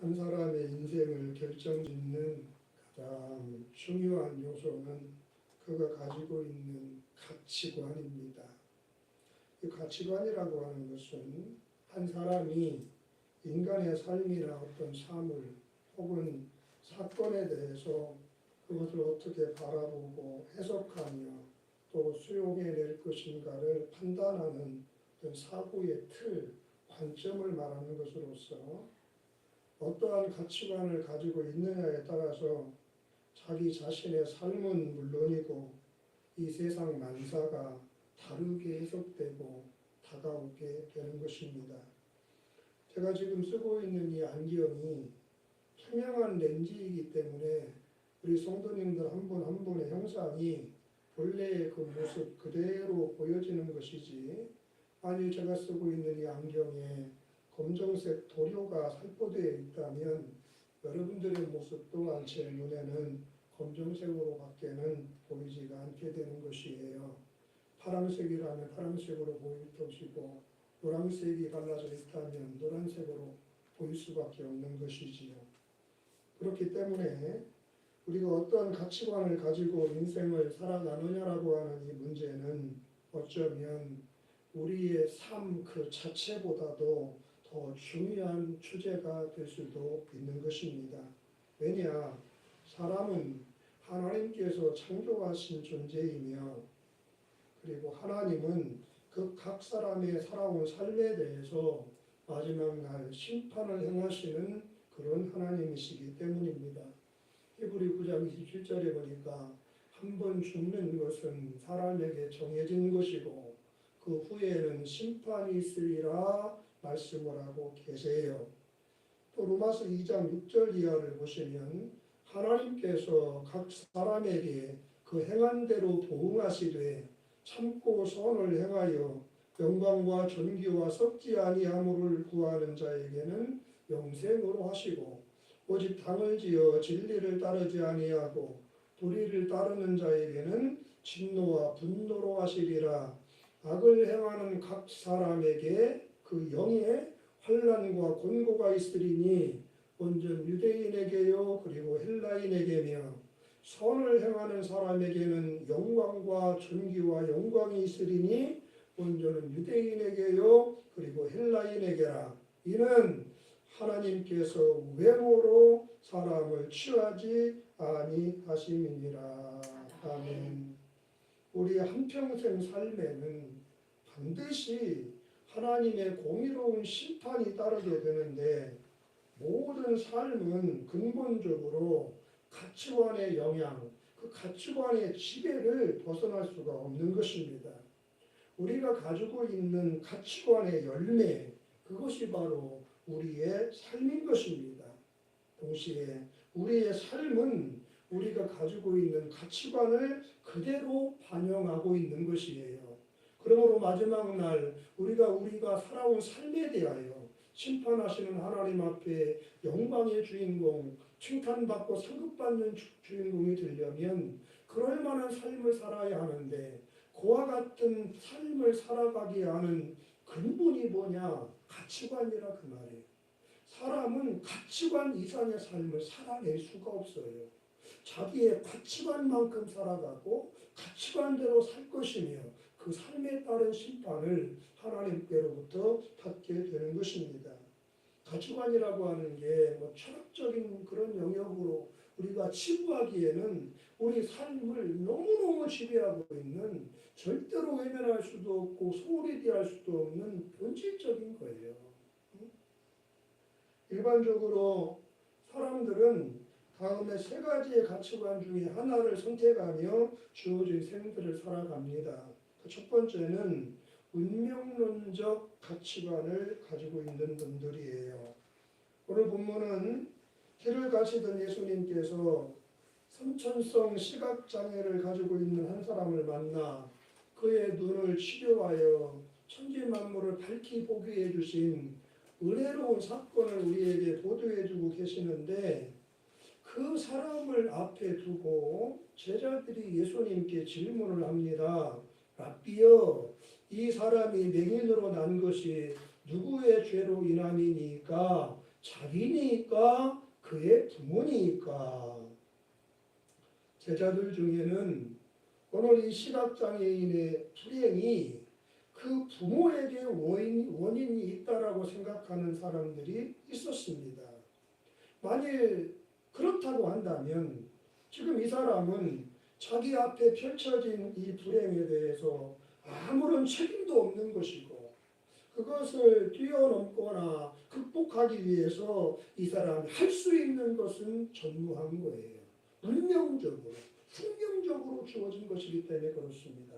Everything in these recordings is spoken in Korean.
한 사람의 인생을 결정짓는 가장 중요한 요소는 그가 가지고 있는 가치관입니다. 이 가치관이라고 하는 것은 한 사람이 인간의 삶이나 어떤 사물 혹은 사건에 대해서 그것을 어떻게 바라보고 해석하며 또 수용해낼 것인가를 판단하는 어떤 사고의 틀, 관점을 말하는 것으로서 어떠한 가치관을 가지고 있느냐에 따라서 자기 자신의 삶은 물론이고 이 세상 만사가 다르게 해석되고 다가오게 되는 것입니다. 제가 지금 쓰고 있는 이 안경이 투명한 렌즈이기 때문에 우리 성도님들 한 분 한 분의 형상이 본래의 그 모습 그대로 보여지는 것이지, 만일 제가 쓰고 있는 이 안경에 검정색 도료가 살포되어 있다면 여러분들의 모습 또한 제 눈에는 검정색으로 밖에는 보이지가 않게 되는 것이에요. 파란색이라면 파란색으로 보일 것이고 노란색이 발라져 있다면 노란색으로 보일 수밖에 없는 것이지요. 그렇기 때문에 우리가 어떤 가치관을 가지고 인생을 살아가느냐라고 하는 이 문제는 어쩌면 우리의 삶 그 자체보다도 더 중요한 주제가 될 수도 있는 것입니다. 왜냐? 사람은 하나님께서 창조하신 존재이며, 그리고 하나님은 그 각 사람의 살아온 삶에 대해서 마지막 날 심판을 행하시는 그런 하나님이시기 때문입니다. 히브리 9장 27절에 보니까 한 번 죽는 것은 사람에게 정해진 것이고 그 후에는 심판이 있으리라 말씀을 하고 계세요. 또 로마서 2장 6절 이하를 보시면 하나님께서 각 사람에게 그 행한 대로 보응하시되 참고 선을 행하여 영광과 존귀와 썩지 아니하므를 구하는 자에게는 영생으로 하시고, 오직 당을 지어 진리를 따르지 아니하고 불의를 따르는 자에게는 진노와 분노로 하시리라. 악을 행하는 각 사람에게 그 영의 환난과 곤고가 있으리니 온전 유대인에게요 그리고 헬라인에게며, 선을 행하는 사람에게는 영광과 존귀와 영광이 있으리니 온전은 유대인에게요 그리고 헬라인에게라. 이는 하나님께서 외모로 사람을 취하지 아니하심이니라. 아멘. 우리 한평생 삶에는 반드시 하나님의 공의로운 심판이 따르게 되는데, 모든 삶은 근본적으로 가치관의 영향, 그 가치관의 지배를 벗어날 수가 없는 것입니다. 우리가 가지고 있는 가치관의 열매, 그것이 바로 우리의 삶인 것입니다. 동시에 우리의 삶은 우리가 가지고 있는 가치관을 그대로 반영하고 있는 것이에요. 그러므로 마지막 날 우리가 살아온 삶에 대하여 심판하시는 하나님 앞에 영광의 주인공, 칭찬받고 상급받는 주인공이 되려면 그럴 만한 삶을 살아야 하는데, 그와 같은 삶을 살아가게 하는 근본이 뭐냐? 가치관이라 그 말이에요. 사람은 가치관 이상의 삶을 살아낼 수가 없어요. 자기의 가치관만큼 살아가고 가치관대로 살 것이며 그 삶에 따른 심판을 하나님께로부터 받게 되는 것입니다. 가치관이라고 하는 게 뭐 철학적인 그런 영역으로 우리가 치부하기에는 우리 삶을 너무너무 지배하고 있는, 절대로 외면할 수도 없고 소홀히 대할 수도 없는 본질적인 거예요. 일반적으로 사람들은 다음에 세 가지의 가치관 중에 하나를 선택하며 주어진 생들을 살아갑니다. 첫 번째는 운명론적 가치관을 가지고 있는 분들이에요. 오늘 본문은 길을 가시던 예수님께서 선천성 시각장애를 가지고 있는 한 사람을 만나 그의 눈을 치료하여 천지만물을 밝히 보게 해주신 은혜로운 사건을 우리에게 보도해주고 계시는데, 그 사람을 앞에 두고 제자들이 예수님께 질문을 합니다. 랍비여, 이 사람이 맹인으로 난 것이 누구의 죄로 인함이니까 자기니까 그의 부모니까. 제자들 중에는 오늘 이 시각장애인의 불행이 그 부모에게 원인이 있다라고 생각하는 사람들이 있었습니다. 만일 그렇다고 한다면 지금 이 사람은 자기 앞에 펼쳐진 이 불행에 대해서 아무런 책임도 없는 것이고 그것을 뛰어넘거나 극복하기 위해서 이 사람이 할 수 있는 것은 전무한 거예요. 운명적으로, 숙명적으로 주어진 것이기 때문에 그렇습니다.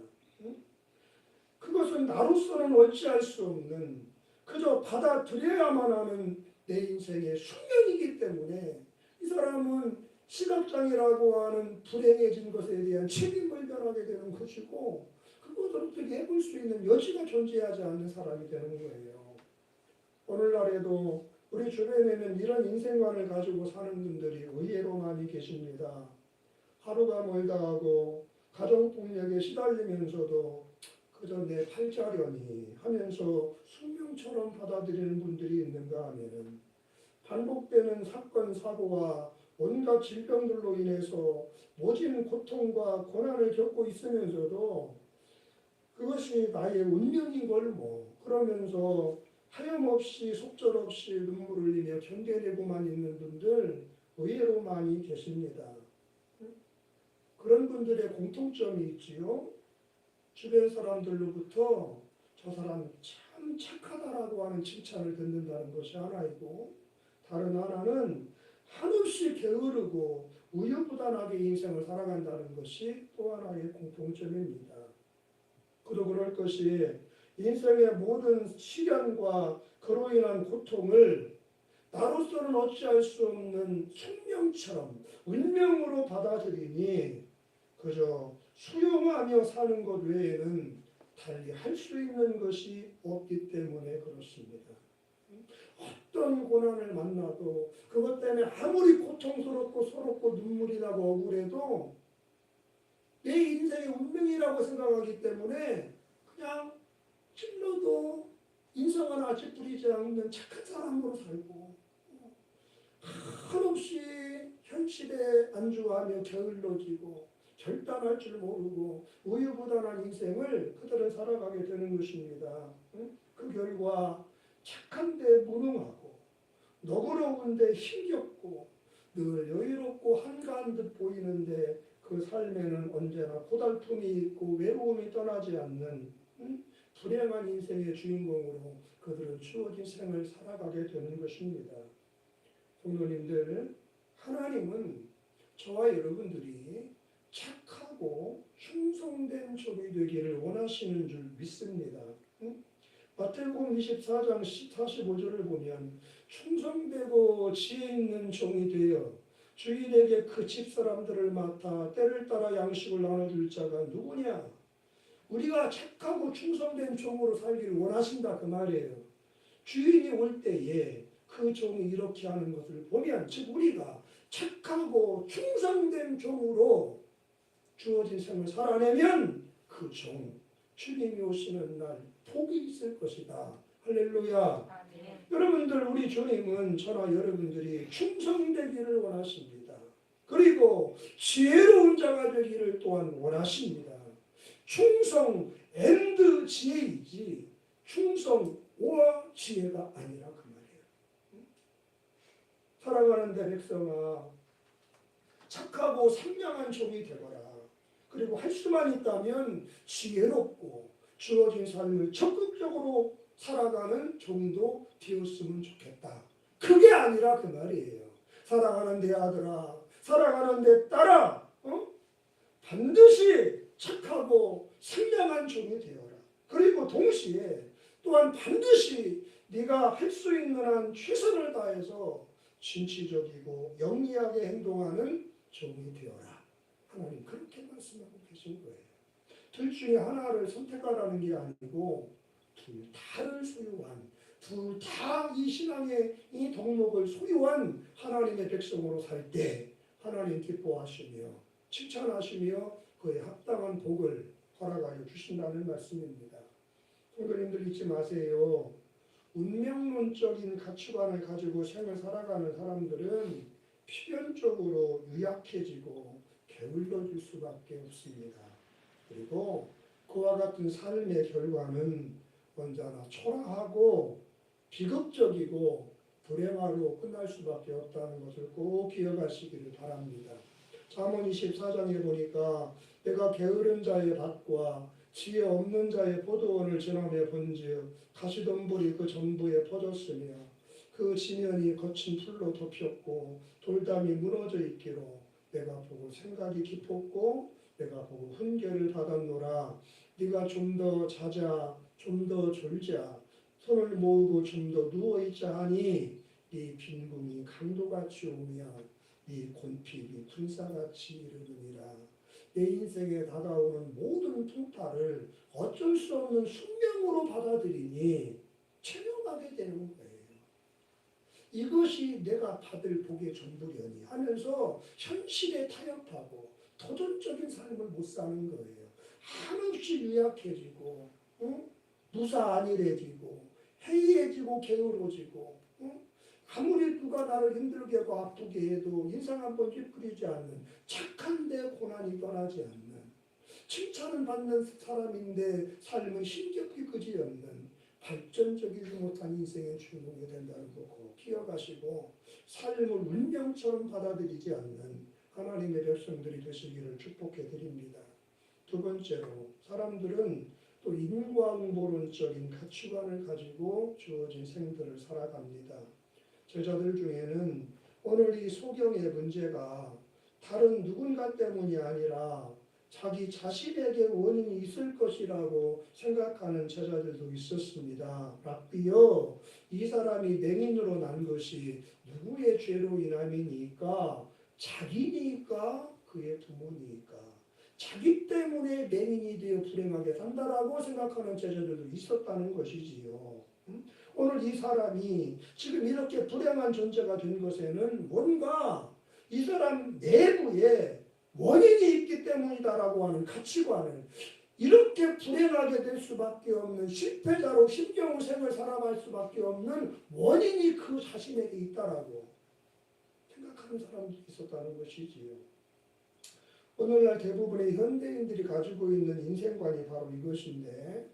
그것은 나로서는 어찌할 수 없는 그저 받아들여야만 하는 내 인생의 숙명이기 때문에 이 사람은 시각장애라고 하는 불행해진 것에 대한 책임을 면하게 되는 것이고 그것을 어떻게 해볼 수 있는 여지가 존재하지 않는 사람이 되는 거예요. 오늘날에도 우리 주변에는 이런 인생관을 가지고 사는 분들이 의외로 많이 계십니다. 하루가 멀다 하고 가정폭력에 시달리면서도 그저 내 팔자려니 하면서 숙명처럼 받아들이는 분들이 있는가 하면 반복되는 사건, 사고와 온갖 질병들로 인해서 모진 고통과 고난을 겪고 있으면서도 그것이 나의 운명인 걸 뭐 그러면서 하염없이 속절없이 눈물을 흘리며 견뎌내고만 있는 분들 의외로 많이 계십니다. 그런 분들의 공통점이 있지요. 주변 사람들로부터 저 사람 참 착하다라고 하는 칭찬을 듣는다는 것이 하나이고 다른 하나는 한없이 게으르고 우유부단하게 인생을 살아간다는 것이 또 하나의 공통점입니다. 그도 그럴 것이 인생의 모든 시련과 그로 인한 고통을 나로서는 어찌할 수 없는 숙명처럼 운명으로 받아들이니 그저 수용하며 사는 것 외에는 달리 할 수 있는 것이 없기 때문에 그렇습니다. 어떤 고난을 만나도 그것 때문에 아무리 고통스럽고 서럽고 눈물이 나고 억울해도 내 인생의 운명이라고 생각하기 때문에 그냥 찔러도 인성은 아직 부리지 않는 착한 사람으로 살고 한없이 현실에 안주하며 게을러지고 결단할 줄 모르고 우유부단한 인생을 그들은 살아가게 되는 것입니다. 그 결과 착한데 무능하고 너그러운데 힘겹고 늘 여유롭고 한가한 듯 보이는데 그 삶에는 언제나 고달픔이 있고 외로움이 떠나지 않는 불행한 인생의 주인공으로 그들은 주어진 생을 살아가게 되는 것입니다. 성도님들, 하나님은 저와 여러분들이 착하고 충성된 종이 되기를 원하시는 줄 믿습니다. 마태복음 24장 45절을 보면 충성되고 지혜 있는 종이 되어 주인에게 그 집사람들을 맡아 때를 따라 양식을 나눠줄 자가 누구냐? 우리가 착하고 충성된 종으로 살기를 원하신다 그 말이에요. 주인이 올 때에 그 종이 이렇게 하는 것을 보면 즉 우리가 착하고 충성된 종으로 주어진 생을 살아내면 그 종, 주님이 오시는 날 복이 있을 것이다. 할렐루야. 네. 여러분들 우리 주님은 저나 여러분들이 충성되기를 원하십니다. 그리고 지혜로운 자가 되기를 또한 원하십니다. 충성 앤드 지혜이지 충성과 지혜가 아니라 그 말이에요. 사랑하는 내 백성아 착하고 상냥한 종이 되거라. 그리고 할 수만 있다면 지혜롭고 주어진 삶을 적극적으로 살아가는 종도 되었으면 좋겠다. 그게 아니라 그 말이에요. 사랑하는 내 아들아, 사랑하는 내 딸아, 반드시 착하고 상냥한 종이 되어라. 그리고 동시에 또한 반드시 네가 할 수 있는 한 최선을 다해서 진취적이고 영리하게 행동하는 종이 되어라. 하나님 그렇게 말씀하고 계신 거예요. 둘 중에 하나를 선택하라는 게 아니고 둘 다를 소유한 둘 다 이 신앙의 이 덕목을 소유한 하나님의 백성으로 살 때 하나님 기뻐하시며 칭찬하시며 그에 합당한 복을 허락하여 주신다는 말씀입니다. 성도님들 잊지 마세요. 운명론적인 가치관을 가지고 생을 살아가는 사람들은 필연적으로 유약해지고 게을러질 수밖에 없습니다. 그리고 그와 같은 삶의 결과는 언제나 초라하고 비극적이고 불행하로 끝날 수밖에 없다는 것을 꼭 기억하시기를 바랍니다. 잠언 24장에 보니까 내가 게으른 자의 밭과 지혜 없는 자의 포도원을 지나며 본즉 가시덤불이 그 전부에 퍼졌으며 그 지면이 거친 풀로 덮였고 돌담이 무너져 있기로 내가 보고 생각이 깊었고 내가 보고 훈계를 받았노라. 네가 좀 더 자자 좀 더 졸자 손을 모으고 좀 더 누워있자 하니 네 빈궁이 강도같이 오며 네 곤핍이 군사같이 이르느니라. 내 인생에 다가오는 모든 풍파를 어쩔 수 없는 숙명으로 받아들이니 체념하게 되는 거예요. 이것이 내가 받을 복의 전부려니 하면서 현실에 타협하고 도전적인 삶을 못 사는 거예요. 한없이 유약해지고 무사안일해지고 해이해지고 게으러지고 아무리 누가 나를 힘들게 하고 아프게 해도 인상 한번 찌푸리지 않는 착한데 고난이 떠나지 않는 칭찬을 받는 사람인데 삶은 힘겹게 그지없는 발전적이지 못한 인생의 주인공이 된다는 거 꼭 기억하시고 삶을 운명처럼 받아들이지 않는 하나님의 백성들이 되시기를 축복해 드립니다. 두 번째로 사람들은 또 인과응보론적인 가치관을 가지고 주어진 생들을 살아갑니다. 제자들 중에는 오늘 이 소경의 문제가 다른 누군가 때문이 아니라 자기 자신에게 원인이 있을 것이라고 생각하는 제자들도 있었습니다. 랍비여, 이 사람이 맹인으로 난 것이 누구의 죄로 인함이니까? 자기니까? 그의 부모니까? 자기 때문에 맹인이 되어 불행하게 산다라고 생각하는 제자들도 있었다는 것이지요. 오늘 이 사람이 지금 이렇게 불행한 존재가 된 것에는 뭔가 이 사람 내부에 원인이 있기 때문이다라고 하는 가치관을 이렇게 불행하게 될 수밖에 없는 실패자로 힘겨운 생을 살아갈 수밖에 없는 원인이 그 자신에게 있다라고 생각하는 사람도 있었다는 것이지요. 오늘날 대부분의 현대인들이 가지고 있는 인생관이 바로 이것인데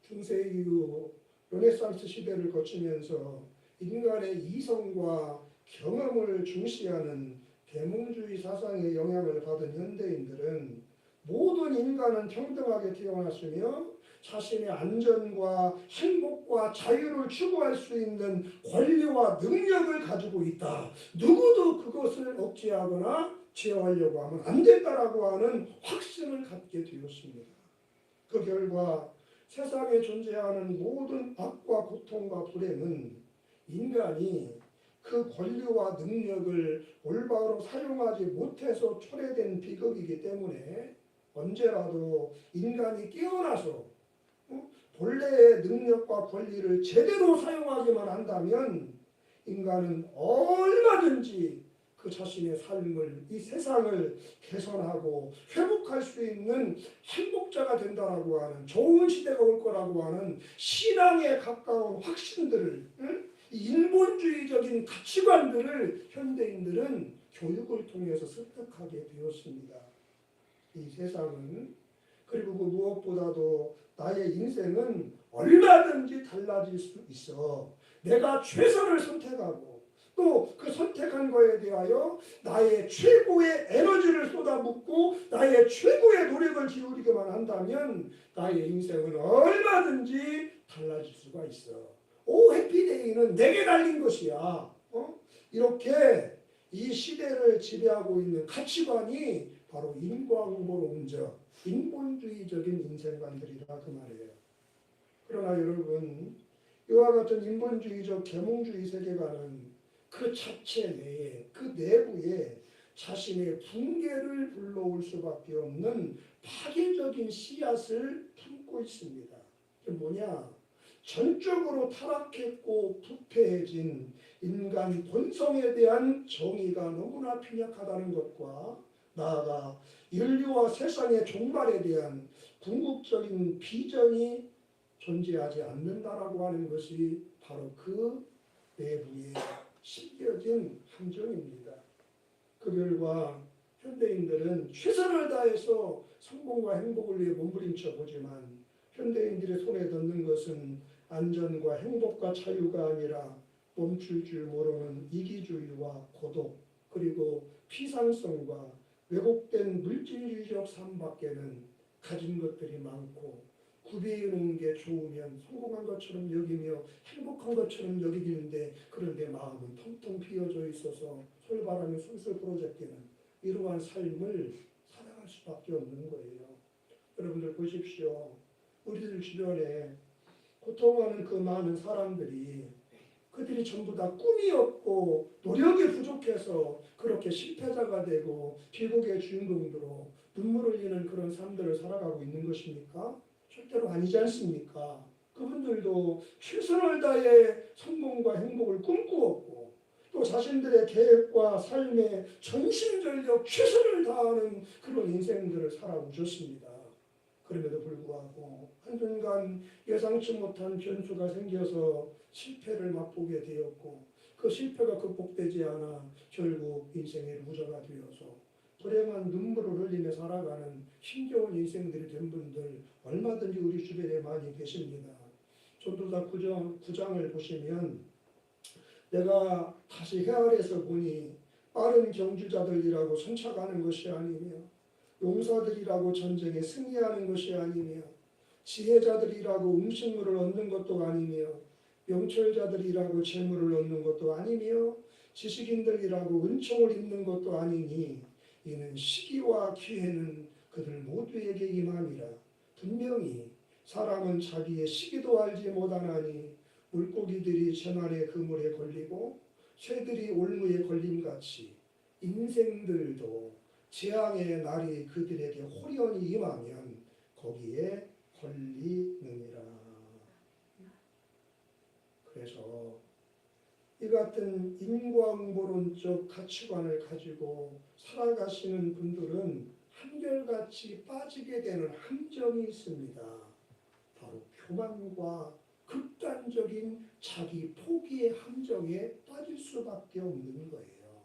중세 이후 르네상스 시대를 거치면서 인간의 이성과 경험을 중시하는 계몽주의 사상의 영향을 받은 현대인들은 모든 인간은 평등하게 태어났으며 자신의 안전과 행복과 자유를 추구할 수 있는 권리와 능력을 가지고 있다. 누구도 그것을 억제하거나 제어하려고 하면 안 된다라고 하는 확신을 갖게 되었습니다. 그 결과 세상에 존재하는 모든 악과 고통과 불행은 인간이 그 권리와 능력을 올바로 사용하지 못해서 초래된 비극이기 때문에 언제라도 인간이 깨어나서 본래의 능력과 권리를 제대로 사용하기만 한다면 인간은 얼마든지 그 자신의 삶을, 이 세상을 개선하고 회복할 수 있는 행복자가 된다라고 하는 좋은 시대가 올 거라고 하는 신앙에 가까운 확신들을, 인본주의적인 가치관들을 현대인들은 교육을 통해서 습득하게 되었습니다. 이 세상은, 그리고 그 무엇보다도 나의 인생은 얼마든지 달라질 수 있어. 내가 최선을 선택하고 또 그 선택한 거에 대하여 나의 최고의 에너지를 쏟아붓고 나의 최고의 노력을 기울이기만 한다면 나의 인생은 얼마든지 달라질 수가 있어. 오 해피데이는 내게 달린 것이야. 이렇게 이 시대를 지배하고 있는 가치관이 바로 인과응보론적, 인본주의적인 인생관들이라 그 말이에요. 그러나 여러분, 이와 같은 인본주의적 계몽주의 세계관은 그 자체 내에, 그 내부에 자신의 붕괴를 불러올 수밖에 없는 파괴적인 씨앗을 품고 있습니다. 이게 뭐냐? 전적으로 타락했고 부패해진 인간 본성에 대한 정의가 너무나 빈약하다는 것과 나아가 인류와 세상의 종말에 대한 궁극적인 비전이 존재하지 않는다라고 하는 것이 바로 그 내부에 심겨진 함정입니다. 그 결과 현대인들은 최선을 다해서 성공과 행복을 위해 몸부림쳐 보지만 현대인들의 손에 넣는 것은 안전과 행복과 자유가 아니라 멈출 줄 모르는 이기주의와 고독, 그리고 피상성과 왜곡된 물질주의적 삶밖에는 가진 것들이 많고 구비해놓은 게 좋으면 성공한 것처럼 여기며 행복한 것처럼 여기는데, 그런데 마음은 텅텅 비어져 있어서 솔바람이 술술 불어제끼는 이러한 삶을 살아갈 수밖에 없는 거예요. 여러분들 보십시오. 우리들 주변에 고통하는 그 많은 사람들이, 그들이 전부 다 꿈이 없고 노력이 부족해서 그렇게 실패자가 되고 비극의 주인공으로 눈물 흘리는 그런 삶들을 살아가고 있는 것입니까? 절대로 아니지 않습니까? 그분들도 최선을 다해 성공과 행복을 꿈꾸었고 또 자신들의 계획과 삶에 전심전력 최선을 다하는 그런 인생들을 살아오셨습니다. 그럼에도 불구하고 한순간 예상치 못한 변수가 생겨서 실패를 맛보게 되었고 그 실패가 극복되지 않아 결국 인생의 루저가 되어서 불행한 눈물을 흘리며 살아가는 힘겨운 인생들이 된 분들 얼마든지 우리 주변에 많이 계십니다. 전도서 9장을 보시면 내가 다시 헤아려서 보니 빠른 경주자들이라고 선착하는 것이 아니며 용사들이라고 전쟁에 승리하는 것이 아니며 지혜자들이라고 음식물을 얻는 것도 아니며 명철자들이라고 재물을 얻는 것도 아니며 지식인들이라고 은총을 입는 것도 아니니 이는 시기와 기회는 그들 모두에게 임함이라. 분명히 사람은 자기의 시기도 알지 못하나니 물고기들이 재난의 그물에 걸리고 새들이 올무에 걸림같이 인생들도 재앙의 날이 그들에게 호련히 임하면 거기에 걸리느니라. 그래서 이 같은 인과응보론적 가치관을 가지고 살아가시는 분들은 한결같이 빠지게 되는 함정이 있습니다. 바로 교만과 극단적인 자기 포기의 함정에 빠질 수밖에 없는 거예요.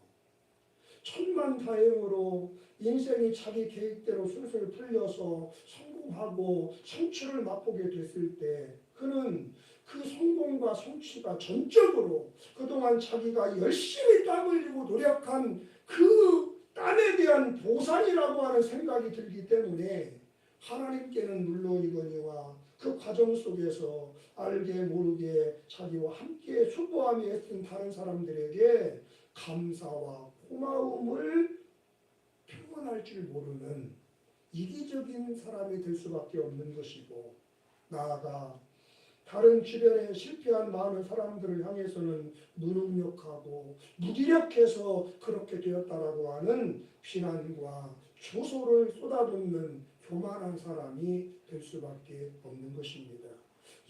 천만다행으로 인생이 자기 계획대로 술술 풀려서 성공하고 성취를 맛보게 됐을 때 그는 그 성공과 성취가 전적으로 그동안 자기가 열심히 땀 흘리고 노력한 그 땀에 대한 보상이라고 하는 생각이 들기 때문에 하나님께는 물론이거니와 그 과정 속에서 알게 모르게 자기와 함께 수고하며 애쓴 다른 사람들에게 감사와 고마움을 표현할 줄 모르는 이기적인 사람이 될 수밖에 없는 것이고, 나아가 다른 주변에 실패한 많은 사람들을 향해서는 무능력하고 무기력해서 그렇게 되었다라고 하는 비난과 조소를 쏟아붓는 교만한 사람이 될 수밖에 없는 것입니다.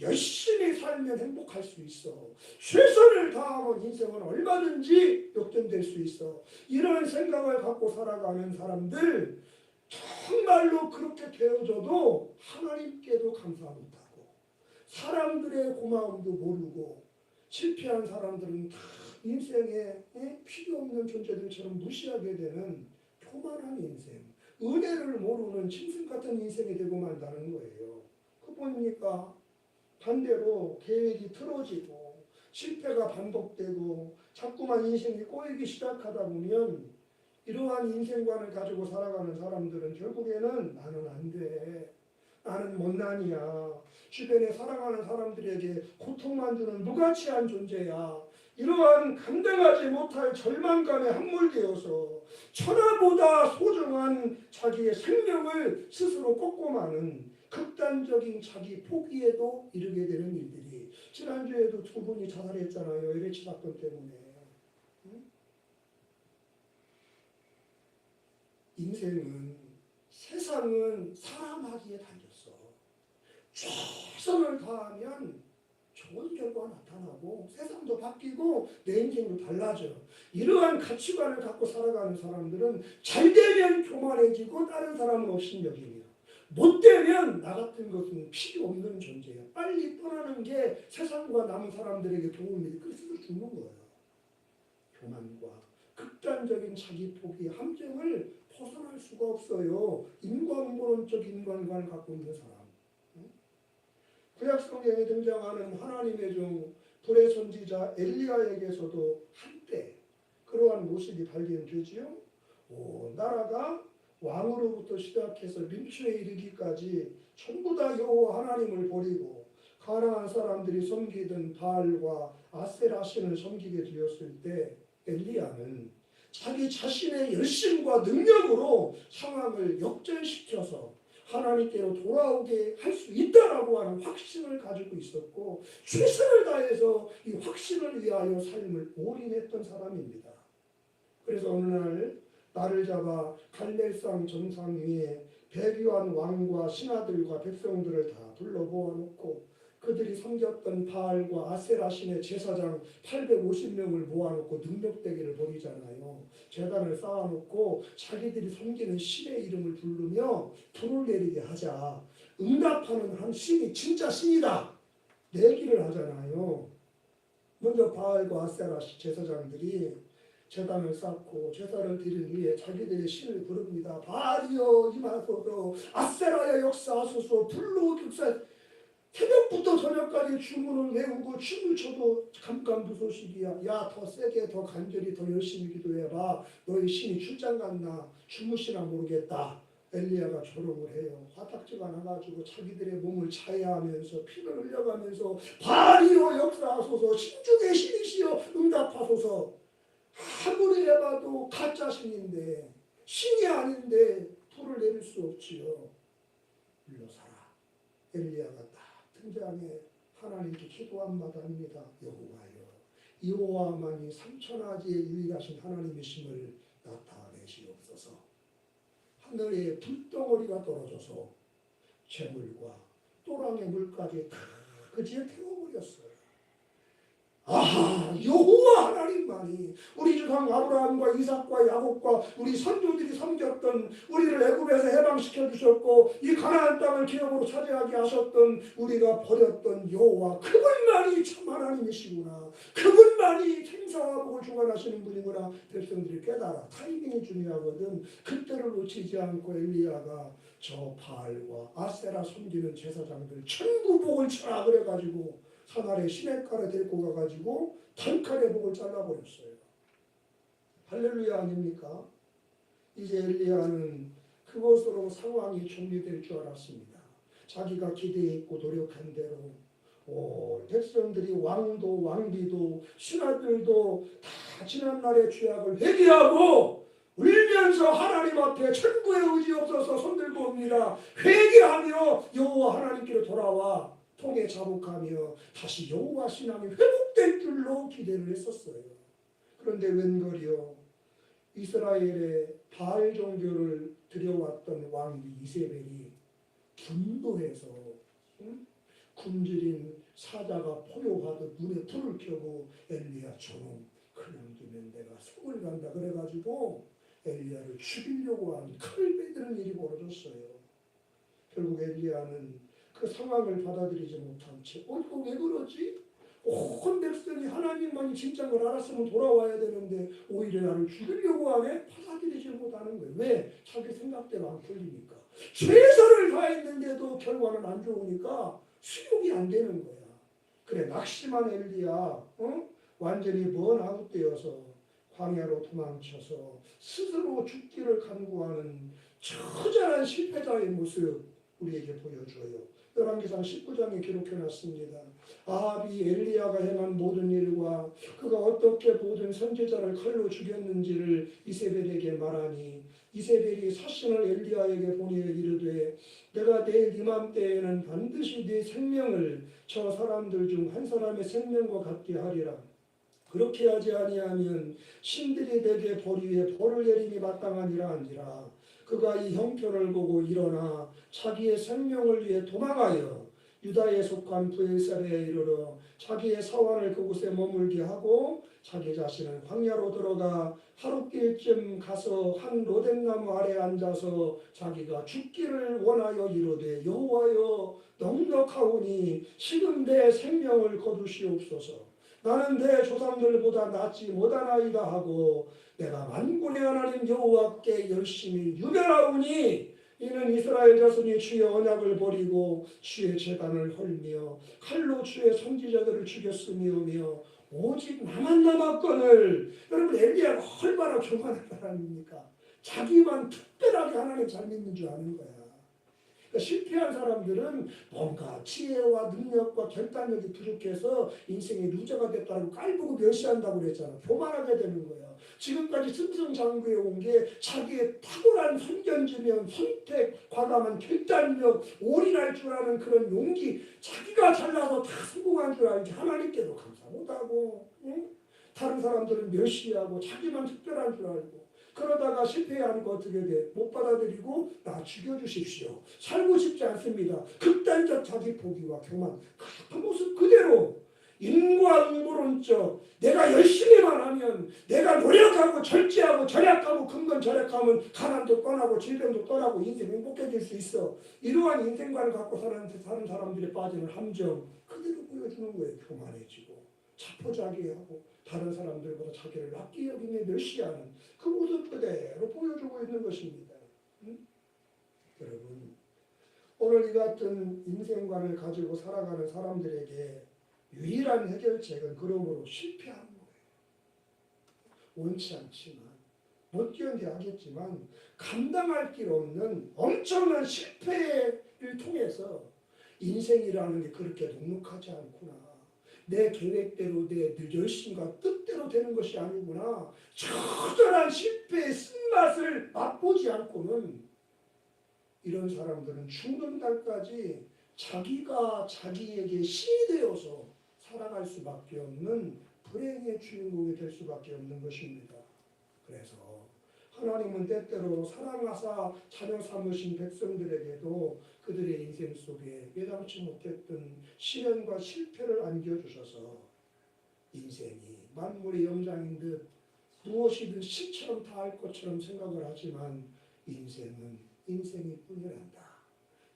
열심히 살면 행복할 수 있어. 최선을 다하면 인생은 얼마든지 역전될 수 있어. 이런 생각을 갖고 살아가는 사람들 정말로 그렇게 되어져도 하나님께도 감사 못하고 사람들의 고마움도 모르고 실패한 사람들은 다 인생에 필요 없는 존재들처럼 무시하게 되는 교만한 인생, 은혜를 모르는 짐승 같은 인생이 되고 만다는 거예요. 그 보니까 반대로 계획이 틀어지고 실패가 반복되고 자꾸만 인생이 꼬이기 시작하다 보면 이러한 인생관을 가지고 살아가는 사람들은 결국에는 나는 안 돼, 나는 못난이야, 주변에 사랑하는 사람들에게 고통만 주는 무가치한 존재야, 이러한 감당하지 못할 절망감에 함몰되어서 천하보다 소중한 자기의 생명을 스스로 꺾고 마는 극단적인 자기 포기에도 이르게 되는 일들이, 지난주에도 두 분이 자살했잖아요. LH 사건 때문에. 인생은, 세상은 사람하기에 달렸어. 최선을 다하면 좋은 결과가 나타나고 세상도 바뀌고 내 인생도 달라져. 이러한 가치관을 갖고 살아가는 사람들은 잘되면 교만해지고 다른 사람은 업신여기며, 못 되면 나 같은 것은 필요 없는 존재야. 빨리 떠나는 게 세상과 남은 사람들에게 도움이 돼. 그래서 죽는 거예요. 교만과 극단적인 자기 포기 함정을 벗어날 수가 없어요. 인간론적 인간관을 갖고 있는 사람. 구약 성경에 등장하는 하나님의 종 불의 선지자 엘리야에게서도 한때 그러한 모습이 발견되지요. 온 나라가 왕으로부터 시작해서 민초에 이르기까지 전부 다 여호와 하나님을 버리고 가나안 사람들이 섬기던 바알과 아세라 신을 섬기게 되었을 때 엘리야는 자기 자신의 열심과 능력으로 상황을 역전시켜서 하나님께로 돌아오게 할 수 있다라고 하는 확신을 가지고 있었고 최선을 다해서 이 확신을 위하여 삶을 올인했던 사람입니다. 그래서 어느 날 나를 잡아 갈멜산 정상 위에 백유한 왕과 신하들과 백성들을 다 불러 모아놓고 그들이 섬겼던 바알과 아세라 신의 제사장 850명을 모아놓고 능력대결을 벌이잖아요. 제단을 쌓아놓고 자기들이 섬기는 신의 이름을 부르며 불을 내리게 하자. 응답하는 한 신이 진짜 신이다. 내기를 하잖아요. 먼저 바알과 아세라 제사장들이 제단을 쌓고 제사를 드리기 위해 자기들의 신을 부릅니다. 바알이여 임하소서, 아세라여 역사하소서, 불로 극사. 새벽부터 저녁까지 주문을 외우고 춤을 춰도 감감무소식이야. 야, 더 세게, 더 간절히, 더 열심히 기도해봐. 너희 신이 출장 갔나 주무시나 모르겠다. 엘리야가 조롱을 해요. 화딱지가 나가지고 자기들의 몸을 자해하면서 피를 흘려가면서 바알이여 역사하소서, 신중의 신이시여 응답하소서. 아무리 해봐도 가짜 신인데, 신이 아닌데 불을 내릴 수 없지요. 물러서라. 엘리야가 딱 등장해 하나님께 기도한 마다입니다. 여호와여, 여호와만이 삼천하지에 유일하신 하나님이심을 나타내시옵소서. 하늘에 불덩어리가 떨어져서 재물과 또랑의 물까지 다 그지에 태워버렸어요. 아하, 여호와 하나님만이 우리 조상 아브라함과 이삭과 야곱과 우리 선조들이 섬겼던, 우리를 애굽에서 해방시켜 주셨고 이 가나안 땅을 기업으로 차지하게 하셨던, 우리가 버렸던 여호와, 그분만이 참 하나님이시구나. 그분만이 생사와 복을 주관하시는 분이구나. 백성들이 깨달아. 타이밍이 중요하거든. 그때를 놓치지 않고 엘리야가 저 바알과 아세라 섬기는 제사장들 전부 복을 쳐라 그래가지고 산 아래 시냇가에 데리고 가가지고 단칼에 목을 잘라버렸어요. 할렐루야 아닙니까? 이제 엘리야는 그것으로 상황이 정리될 줄 알았습니다. 자기가 기대했고 노력한 대로 백성들이 왕도 왕비도 신하들도 다 지난날의 죄악을 회개하고 울면서 하나님 앞에 천부의 의지 없어서 손들고 옵니다. 회개하며 여호와 하나님께로 돌아와 통에 자복하며 다시 여호와 신앙이 회복될 줄로 기대를 했었어요. 그런데 웬걸요, 이스라엘의 바알 종교를 들여왔던 왕비 이세벨이 분노해서 굶주린 사자가 포효하듯 눈에 불을 켜고 엘리야 저놈 그냥 두면 내가 속을 간다 그래가지고 엘리야를 죽이려고 한 칼을 빼드는 일이 벌어졌어요. 결국 엘리야는 그 상황을 받아들이지 못한 채 이거 왜 그러지? 온 백성이 하나님만이 진짜인 걸 알았으면 돌아와야 되는데 오히려 나를 죽이려고 하네? 받아들이지 못하는 거예요. 왜? 자기 생각대로 안 풀리니까. 최선을 다했는데도 결과는 안 좋으니까 수용이 안 되는 거야. 그래, 낙심한 엘리야 완전히 번아웃되어서 광야로 도망쳐서 스스로 죽기를 간구하는 처절한 실패자의 모습 우리에게 보여줘요. 열왕기상 19장에 기록해놨습니다. 아합이 엘리야가 행한 모든 일과 그가 어떻게 모든 선지자를 칼로 죽였는지를 이세벨에게 말하니 이세벨이 사신을 엘리야에게 보내 이르되 내가 내일 이맘때에는 반드시 네 생명을 저 사람들 중 한 사람의 생명과 같게 하리라. 그렇게 하지 아니하면 신들이 내게 벌 위에 벌을 내림이 마땅하니라 한지라. 그가 이 형편을 보고 일어나 자기의 생명을 위해 도망하여 유다에 속한 브엘셀에 이르러 자기의 사환을 그곳에 머물게 하고 자기 자신은 광야로 들어가 하룻길쯤 가서 한 로뎀나무 아래 앉아서 자기가 죽기를 원하여 이르되 여호와여 넉넉하오니 지금 내 생명을 거두시옵소서. 나는 내 조상들보다 낫지 못하나이다 하고 내가 만군의 하나님 여호와께 열심히 유별하오니 이는 이스라엘 자손이 주의 언약을 버리고 주의 제단을 헐며 칼로 주의 선지자들을 죽였으며 오직 나만 남았거늘. 여러분 엘리야가 얼마나 교만한 사람입니까? 자기만 특별하게 하나님 잘 믿는 줄 아는 거야. 그러니까 실패한 사람들은 뭔가 지혜와 능력과 결단력이 부족해서 인생의 루저가 됐다고 깔보고 멸시한다고 그랬잖아. 교만하게 되는 거야. 지금까지 승승장구해 온 게 자기의 탁월한 선견지명, 선택, 과감한 결단력, 올인할 줄 아는 그런 용기, 자기가 잘나서 다 성공한 줄 알지 하나님께도 감사 못하고, 응? 다른 사람들은 멸시하고 자기만 특별한 줄 알고, 그러다가 실패하니까 어떻게 돼? 못 받아들이고 나 죽여주십시오. 살고 싶지 않습니다. 극단적 자기 포기와 교만, 그 모습 그대로 인과응보론적, 내가 열심히만 하면, 내가 노력하고 절제하고 절약하고 근건절약하면 가난도 떠나고 질병도 떠나고 인생 행복해질 수 있어. 이러한 인생관을 갖고 사는 사람들이 빠지는 함정 그대로 보여주는 거예요. 교만해지고 자포자기하고 다른 사람들보다 자기를 낫게 여기며 멸시하는 그 모습 그대로 보여주고 있는 것입니다. 여러분, 오늘 이 같은 인생관을 가지고 살아가는 사람들에게 유일한 해결책은 그러므로 실패하는 거예요. 원치 않지만, 못 견뎌하겠지만 감당할 길 없는 엄청난 실패를 통해서 인생이라는 게 그렇게 넉넉하지 않구나. 내 계획대로 내 열심과 뜻대로 되는 것이 아니구나. 처절한 실패의 쓴맛을 맛보지 않고는 이런 사람들은 죽는 날까지 자기가 자기에게 신이 되어서 살아갈 수밖에 없는 불행의 주인공이 될 수밖에 없는 것입니다. 그래서 하나님은 때때로 사랑하사 자녀 삼으신 백성들에게도 그들의 인생 속에 예상치 못했던 시련과 실패를 안겨주셔서 인생이 만물의 영장인 듯 무엇이든 시처럼 다 할 것처럼 생각을 하지만 인생은 인생이 뿐이란다.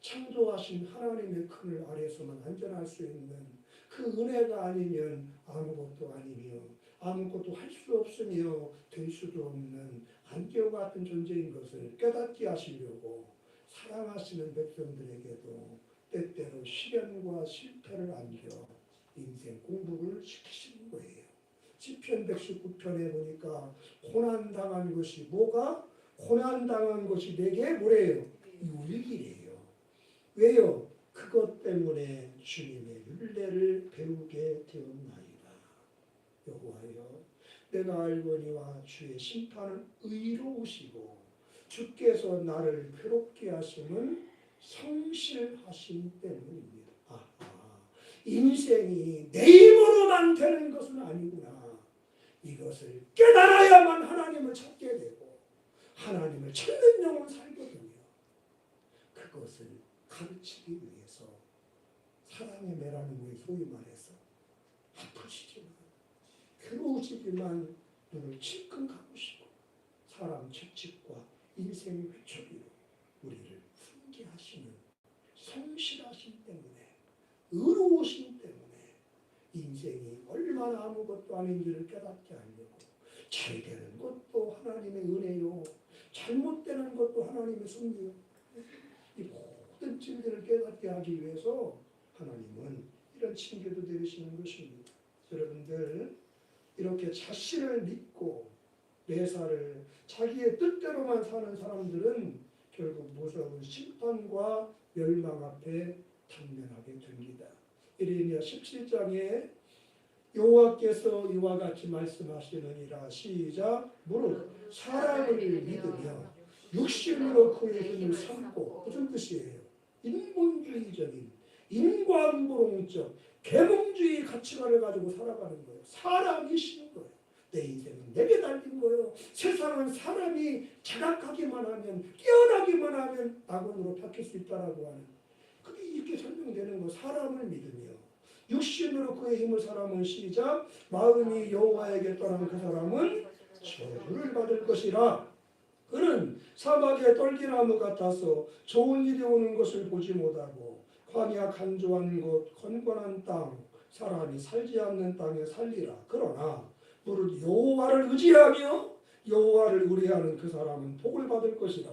창조하신 하나님의 그늘 아래서만 안전할 수 있는 그 은혜가 아니면 아무것도 아니며 아무것도 할 수 없으며 될 수도 없는 안개와 같은 존재인 것을 깨닫게 하시려고 사랑하시는 백성들에게도 때때로 시련과 실패를 안겨 인생 공부를 시키시는 거예요. 시편 119편에 보니까 고난당한 것이 뭐가? 고난당한 것이 내게 뭐래요? 유익이래요. 왜요? 그것 때문에 주님의 율례를 배우게 되었나이다. 여호와여, 내가 알거니와 주의 심판은 의로우시고 주께서 나를 괴롭게 하심은 성실하심 때문입니다. 인생이 내 힘으로만 되는 것은 아니구나. 이것을 깨달아야만 하나님을 찾게 되고 하나님을 찾는 영혼 살거든요. 그것을 가르치기 위해서 사랑의 매라는 거에 소위 말해서 아프시지만 괴로우시지만 눈을 질끈 감으시고 사람 채찍과 인생의 회초리로 우리를 훈계하시는 성실하신 때문에 의로우신 때문에 인생이 얼마나 아무것도 아닌지를 깨닫게 하려고 잘 되는 것도 하나님의 은혜요 잘못되는 것도 하나님의 섭리요 이 모든 진리를 깨닫게 하기 위해서 하나님은 이런 징계도 내리시는 것입니다. 여러분들 이렇게 자신을 믿고 매사를 자기의 뜻대로만 사는 사람들은 결국 무서운 심판과 멸망 앞에 당면하게 됩니다. 예레미야 17장에 여호와께서 이와 같이 말씀하시느니라. 시작. 무릇 사람을 믿으며 육신으로 그의 힘을 삼고 무슨 뜻이에요? 인본주의적인 인과응보론적 계몽주의 가치관을 가지고 살아가는 거예요. 사람이 싫은 거예요. 내 인생은 내게 달린 거예요. 세상은 사람이 자각하기만 하면 깨어나기만 하면 낙원으로 바뀔 수 있다라고 하는 그게 이렇게 설명되는 거. 사람을 믿으며 육신으로 그의 힘을 사람은 시작 마음이 여호와에게 떠난 그 사람은 저주를 받을 것이라. 그는 사막의 떨기나무 같아서 좋은 일이 오는 것을 보지 못하고 광야 간조한 곳 건건한 땅 사람이 살지 않는 땅에 살리라. 그러나 무릇 여호와를 의지하며 여호와를 의뢰하는 그 사람은 복을 받을 것이라.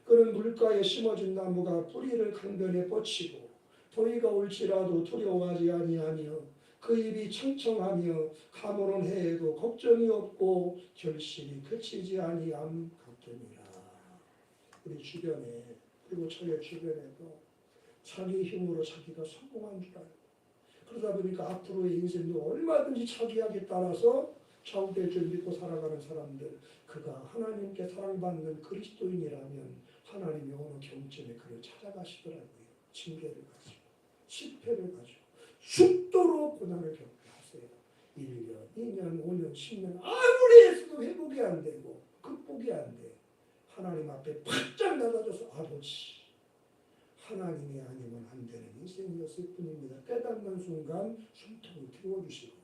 그는 물가에 심어진 나무가 뿌리를 강변에 뻗치고 더위가 올지라도 두려워하지 아니하며 그 입이 청청하며 가무는 해에도 걱정이 없고 결실이 그치지 아니함 같으니라. 우리 주변에 그리고 저의 주변에도 자기 힘으로 자기가 성공한 줄 알고 그러다 보니까 앞으로의 인생도 얼마든지 자기에게 따라서 좌우될 줄 믿고 살아가는 사람들, 그가 하나님께 사랑받는 그리스도인이라면 하나님이 어느 경점에 그를 찾아가시더라고요. 징계를 가지고 실패를 가지고 죽도록 고난을 겪게 하세요. 1년, 2년, 5년, 10년 아무리 해서도 회복이 안 되고 극복이 안 돼. 하나님 앞에 바짝 낮아져서 아버지 하나님이 아니면 안 되는 인생이었을 뿐입니다. 깨닫는 순간 숨통을 틔워주시고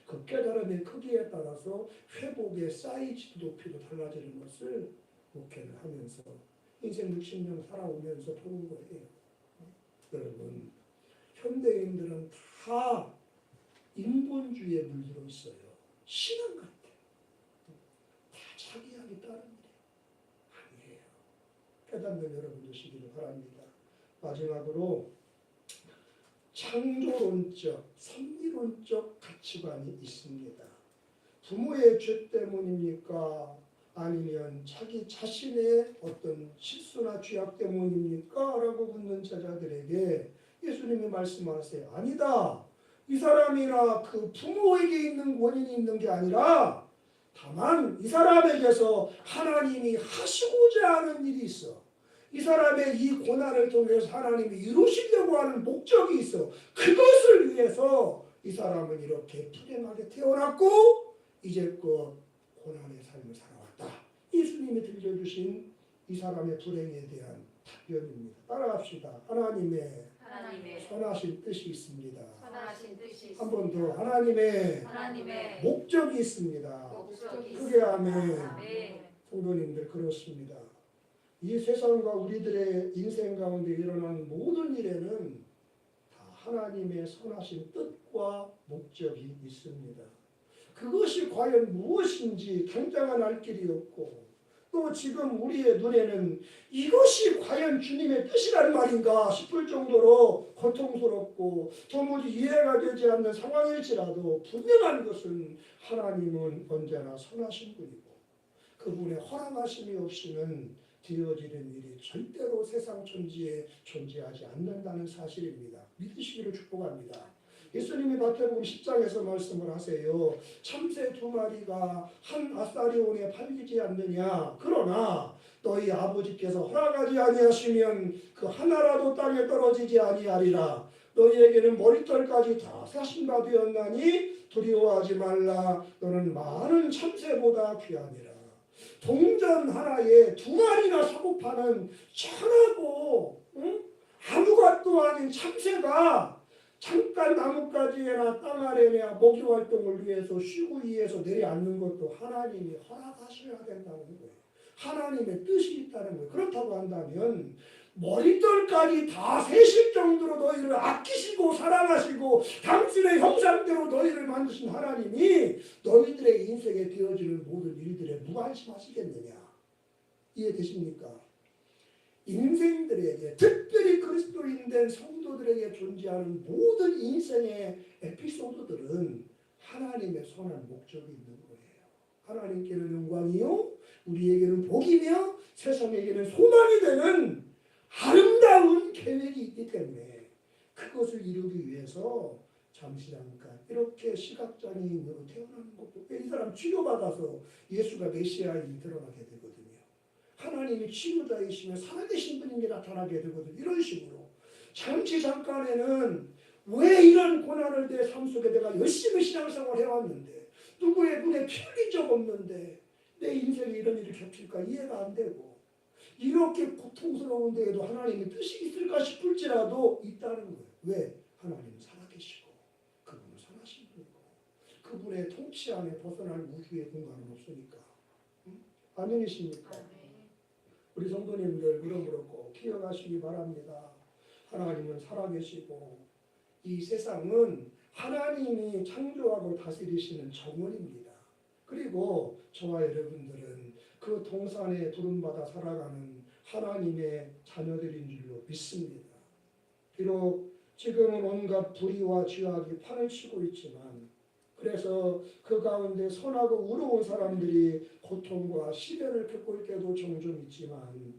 그 깨달음의 크기에 따라서 회복의 사이즈도 높이도 달라지는 것을 목회를 하면서 인생 60년 살아오면서 보는 거예요. 여러분 현대인들은 다 인본주의에 물들어 있어요. 신앙 같아. 다 자기하기 따릅니다. 아니에요. 깨닫는 여러분 되시기를 바랍니다. 마지막으로 창조론적, 섭리론적 가치관이 있습니다. 부모의 죄 때문입니까? 아니면 자기 자신의 어떤 실수나 죄악 때문입니까? 라고 묻는 제자들에게 예수님이 말씀하세요. 아니다. 이 사람이나 그 부모에게 있는 원인이 있는 게 아니라 다만 이 사람에게서 하나님이 하시고자 하는 일이 있어. 이 사람의 이 고난을 통해서 하나님이 이루시려고 하는 목적이 있어. 그것을 위해서 이 사람은 이렇게 불행하게 태어났고 이제껏 고난의 삶을 살아왔다. 예수님이 들려주신 이 사람의 불행에 대한 답변입니다. 따라합시다. 하나님의 선하신 뜻이 있습니다. 한 번 더 하나님의 목적이 있습니다. 크게 아멘. 성도님들 그렇습니다. 이 세상과 우리들의 인생 가운데 일어나는 모든 일에는 다 하나님의 선하신 뜻과 목적이 있습니다. 그것이 과연 무엇인지 당장은 알 길이 없고 또 지금 우리의 눈에는 이것이 과연 주님의 뜻이란 말인가 싶을 정도로 고통스럽고 도무지 이해가 되지 않는 상황일지라도 분명한 것은 하나님은 언제나 선하신 분이고 그분의 허락하심이 없이는 되어지는 일이 절대로 세상 천지에 존재하지 않는다는 사실입니다. 믿으시기를 축복합니다. 예수님이 마태복음 10장에서 말씀을 하세요. 참새 2마리가 한 아사리온에 팔리지 않느냐. 그러나 너희 아버지께서 허락하지 아니하시면 그 하나라도 땅에 떨어지지 아니하리라. 너희에게는 머리털까지 다 사신바 되었나니 두려워하지 말라. 너는 많은 참새보다 귀하니라. 동전 하나에 2마리나 사고 파는 천하고 아무것도 아닌 참새가 잠깐 나뭇가지에나 땅 아래나 먹이 활동을 위해서 쉬고 위에서 내려앉는 것도 하나님이 허락하셔야 된다는 거예요. 하나님의 뜻이 있다는 거예요. 그렇다고 한다면 머리털까지 다 세실 정도로 너희를 아끼시고 사랑하시고 당신의 형상대로 너희를 만드신 하나님이 너희들의 인생에 되어지는 모든 일들에 무관심하시겠느냐. 이해되십니까? 인생들에게 특별히 그리스도인 된 성도들에게 존재하는 모든 인생의 에피소드들은 하나님의 선한 목적이 있는 거예요. 하나님께는 영광이요 우리에게는 복이며 세상에게는 소망이 되는 아름다운 계획이 있기 때문에 그것을 이루기 위해서 잠시 잠깐 이렇게 시각장애인으로 태어나는 것도 이 사람 치료받아서 예수가 메시아인이 드러나게 되거든요. 하나님이 치유자이시며 살아계신 분인 게 나타나게 되거든요. 이런 식으로 잠시 잠깐에는 왜 이런 고난을 내 삶 속에 내가 열심히 신앙생활을 해왔는데 누구의 눈에 피 흘린 적 없는데 내 인생에 이런 일이 겹칠까 이해가 안 되고 이렇게 고통스러운데에도 하나님의 뜻이 있을까 싶을지라도 있다는 거예요. 왜? 하나님은 살아계시고 그분은 선하신 분이고 그분의 통치 안에 벗어날 우주의 공간은 없으니까. 아멘이십니까? 우리 성도님들 그러므로 꼭 기억하시기 바랍니다. 하나님은 살아계시고 이 세상은 하나님이 창조하고 다스리시는 정원입니다. 그리고 저와 여러분들은 그 동산에 부름받아 살아가는 하나님의 자녀들인 줄로 믿습니다. 비록 지금은 온갖 불의와 죄악이 판을 치고 있지만 그래서 그 가운데 선하고 의로운 사람들이 고통과 시련을 겪을 때도 종종 있지만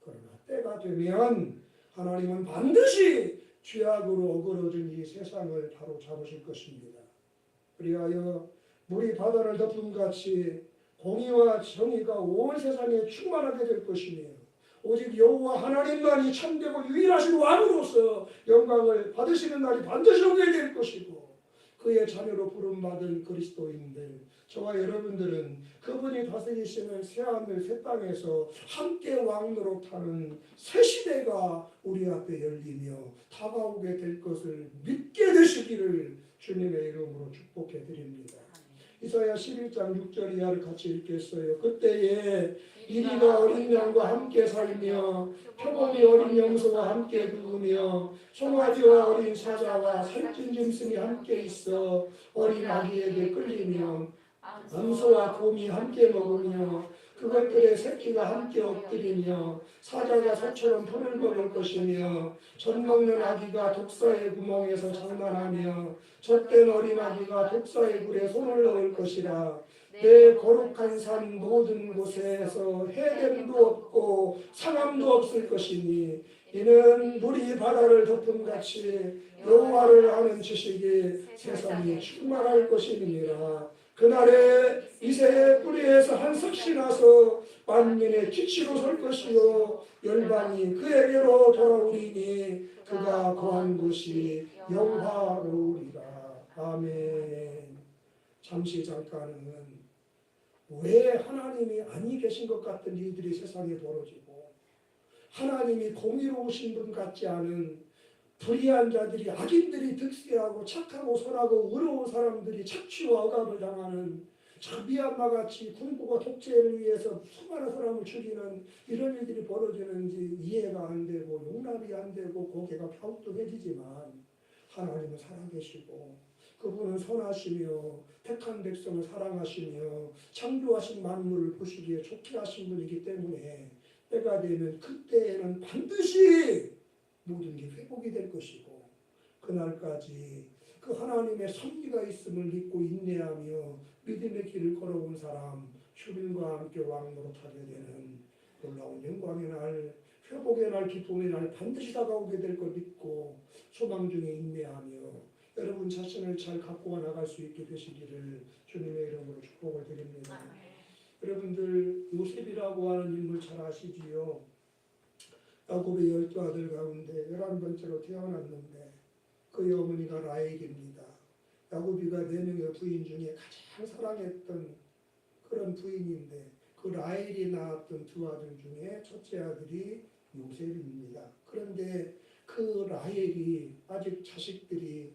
그러나 때가 되면 하나님은 반드시 죄악으로 어그러진 이 세상을 바로 잡으실 것입니다. 그리하여 물이 바다를 덮음같이 공의와 정의가 온 세상에 충만하게 될 것이며 오직 여호와 하나님만이 참되고 유일하신 왕으로서 영광을 받으시는 날이 반드시 오게 될 것이고 그의 자녀로 부름받은 그리스도인들 저와 여러분들은 그분이 다스리시는 새하늘 새 땅에서 함께 왕노릇하는 새 시대가 우리 앞에 열리며 다가오게 될 것을 믿게 되시기를 주님의 이름으로 축복해 드립니다. 이사야 11장 6절 이하를 같이 읽겠어요. 그때에 이리가 어린 양과 함께 살며 표범이 어린 염소와 함께 누우며 송아지와 어린 사자와 살찐 짐승이 함께 있어 어린 아기에게 끌리며 암소와 곰이 함께 먹으며 그것들의 새끼가 함께 엎드리며 사자가 소처럼 풀을 먹을 것이며 젖 먹는 아기가 독사의 구멍에서 장난하며 젖된 어린 아기가 독사의 굴에 손을 넣을 것이라. 내 거룩한 산 모든 곳에서 해됨도 없고 상함도 없을 것이니 이는 물이 바다를 덮음같이 여호와를 아는 지식이 세상에 충만할 것이니라. 그날에 이새의 뿌리에서 한 석시 나서 만민의 기치로 설 것이요 열방이 그에게로 돌아오리니 그가 거한 곳이 영화로우리라. 아멘. 잠시 잠깐은 왜 하나님이 아니 계신 것 같은 일들이 세상에 벌어지고 하나님이 공의로우신 분 같지 않은 불의한 자들이 악인들이 득세하고 착하고 선하고 의로운 사람들이 착취와 억압을 당하는 참 미얀마같이 군부가 독재를 위해서 수많은 사람을 죽이는 이런 일들이 벌어지는지 이해가 안 되고 용납이 안 되고 고개가 갸우뚱해지지만 하나님은 살아계시고 그분은 선하시며 택한 백성을 사랑하시며 창조하신 만물을 보시기에 좋게 하신 분이기 때문에 때가 되면 그때에는 반드시 모든 게 회복이 될 것이고 그날까지 그 하나님의 섭리가 있음을 믿고 인내하며 믿음의 길을 걸어온 사람 주님과 함께 왕노릇하게 되는 놀라운 영광의 날 회복의 날 기쁨의 날 반드시 다가오게 될 걸 믿고 소망 중에 인내하며 여러분 자신을 잘 갖고 나갈 수 있게 되시기를 주님의 이름으로 축복을 드립니다. 여러분들 요셉이라고 하는 인물 잘 아시지요? 야곱의 12아들 가운데 11번째로 태어났는데 그의 어머니가 라헬입니다. 야곱이가 4명의 부인 중에 가장 사랑했던 그런 부인인데 그 라헬이 낳았던 두 아들 중에 첫째 아들이 요셉입니다. 그런데 그 라헬이 아직 자식들이